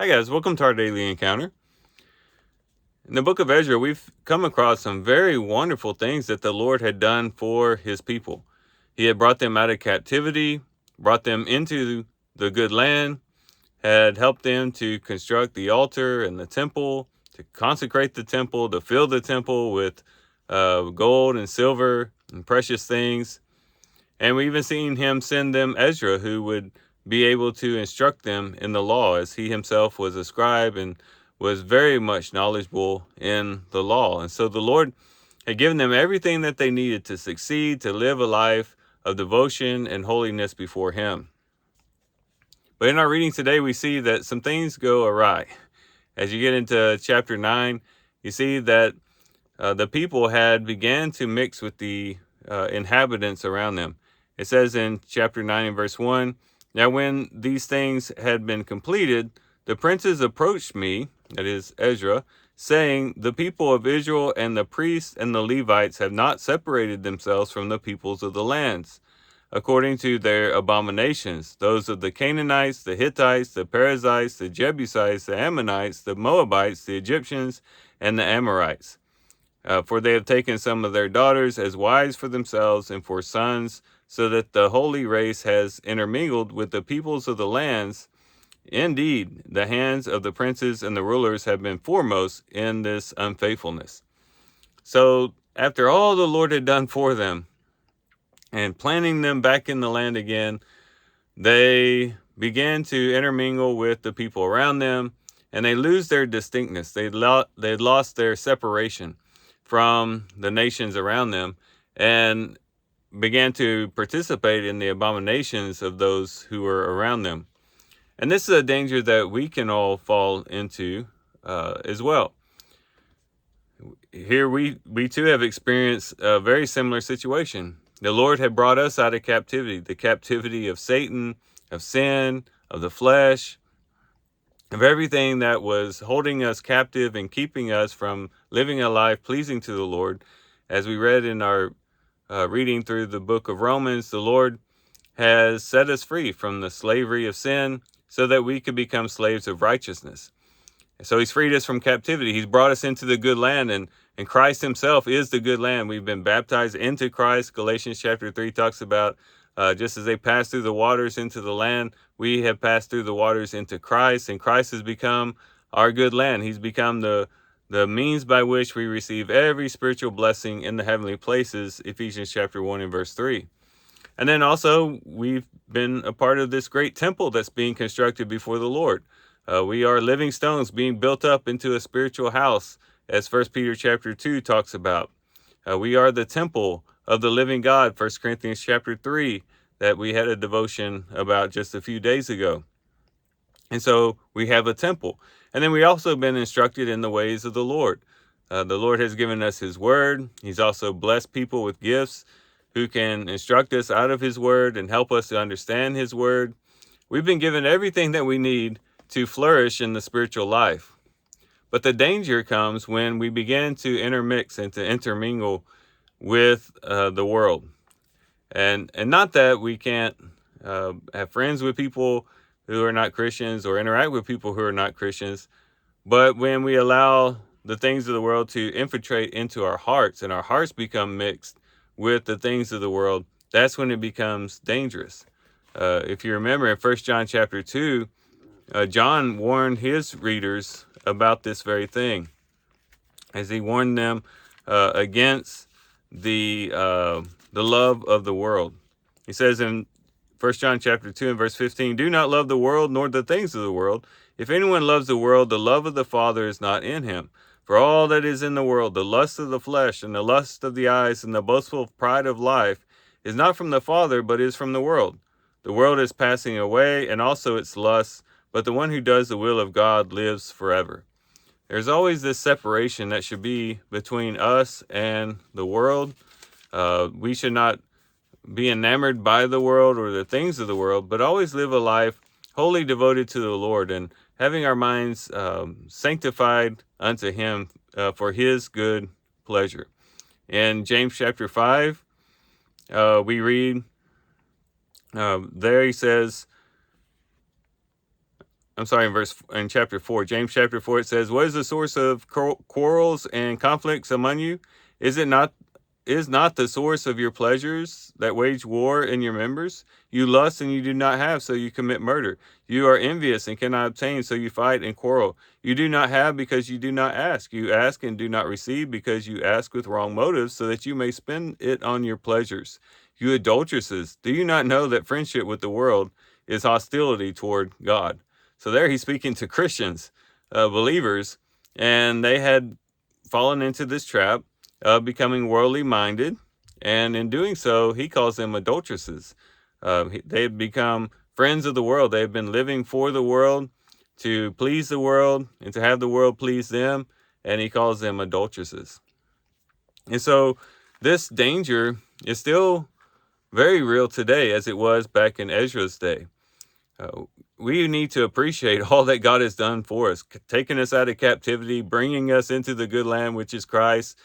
Hi guys, welcome to our daily encounter. In the book of Ezra, we've come across some very wonderful things that the Lord had done for his people. He had brought them out of captivity, brought them into the good land, had helped them to construct the altar and the temple, to consecrate the temple, to fill the temple with gold and silver and precious things. And we even seen him send them Ezra, who would be able to instruct them in the law, as he himself was a scribe and was very much knowledgeable in the law. And so the Lord had given them everything that they needed to succeed, to live a life of devotion and holiness before him. But in our reading today, we see that some things go awry. As you get into chapter 9, you see that the people had began to mix with the inhabitants around them. It says in chapter 9 and verse 1, "Now when these things had been completed, the princes approached me," that is Ezra, "saying, the people of Israel and the priests and the Levites have not separated themselves from the peoples of the lands, according to their abominations, those of the Canaanites, the Hittites, the Perizzites, the Jebusites, the Ammonites, the Moabites, the Egyptians, and the Amorites. For they have taken some of their daughters as wives for themselves and for sons, so that the holy race has intermingled with the peoples of the lands. Indeed, the hands of the princes and the rulers have been foremost in this unfaithfulness." So after all the Lord had done for them and planting them back in the land again, they began to intermingle with the people around them, and they lose their distinctness. They'd lost their separation from the nations around them and began to participate in the abominations of those who were around them. And this is a danger that we can all fall into as well. Here we too have experienced a very similar situation. The Lord had brought us out of captivity, the captivity of Satan, of sin, of the flesh, of everything that was holding us captive and keeping us from living a life pleasing to the Lord. As we read in our reading through the book of Romans, the Lord has set us free from the slavery of sin so that we could become slaves of righteousness. So he's freed us from captivity. He's brought us into the good land, and Christ himself is the good land. We've been baptized into Christ. Galatians chapter 3 talks about just as they passed through the waters into the land, we have passed through the waters into Christ, and Christ has become our good land. He's become the means by which we receive every spiritual blessing in the heavenly places, Ephesians chapter 1 and verse 3. And then also, we've been a part of this great temple that's being constructed before the Lord. We are living stones being built up into a spiritual house, as 1 Peter chapter 2 talks about. We are the temple of the living God, 1 Corinthians chapter 3, that we had a devotion about just a few days ago. And so we have a temple. And then we also been instructed in the ways of the Lord. The Lord has given us his word. He's also blessed people with gifts who can instruct us out of his word and help us to understand his word. We've been given everything that we need to flourish in the spiritual life. But the danger comes when we begin to intermix and to intermingle with the world. And not that we can't have friends with people who are not Christians or interact with people who are not Christians, but when we allow the things of the world to infiltrate into our hearts and our hearts become mixed with the things of the world, that's when it becomes dangerous. If you remember in 1 John chapter 2, John warned his readers about this very thing, as he warned them against the love of the world. He says in 1 John chapter 2 and verse 15, "Do not love the world nor the things of the world. If anyone loves the world, the love of the Father is not in him. For all that is in the world, the lust of the flesh and the lust of the eyes and the boastful pride of life, is not from the Father, but is from the world. The world is passing away, and also its lusts, but the one who does the will of God lives forever." There's always this separation that should be between us and the world. We should not be enamored by the world or the things of the world, but always live a life wholly devoted to the Lord and having our minds sanctified unto him for his good pleasure. In James chapter 5, we read, there he says, I'm sorry, in chapter 4, James chapter 4, it says, "What is the source of quarrels and conflicts among you? Is it not is not the source of your pleasures that wage war in your members? You lust and you do not have, so you commit murder. You are envious and cannot obtain, so you fight and quarrel. You do not have because you do not ask. You ask and do not receive because you ask with wrong motives, so that you may spend it on your pleasures. You adulteresses, do you not know that friendship with the world is hostility toward God?" So there he's speaking to Christians, believers, and they had fallen into this trap of becoming worldly minded. And in doing so, he calls them adulteresses. They had become friends of the world. They have been living for the world, to please the world, and to have the world please them. And he calls them adulteresses. And so this danger is still very real today, as it was back in Ezra's day. We need to appreciate all that God has done for us, taking us out of captivity, bringing us into the good land, which is Christ,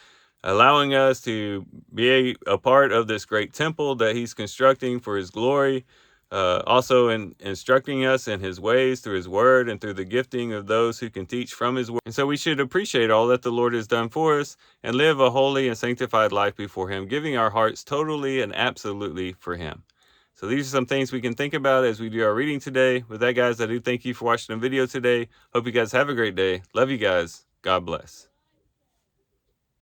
allowing us to be a part of this great temple that he's constructing for his glory, also in instructing us in his ways through his word and through the gifting of those who can teach from his word. And so we should appreciate all that the Lord has done for us and live a holy and sanctified life before him, giving our hearts totally and absolutely for him. So these are some things we can think about as we do our reading today. With that, guys, I do thank you for watching the video today. Hope you guys have a great day. Love you guys. God bless.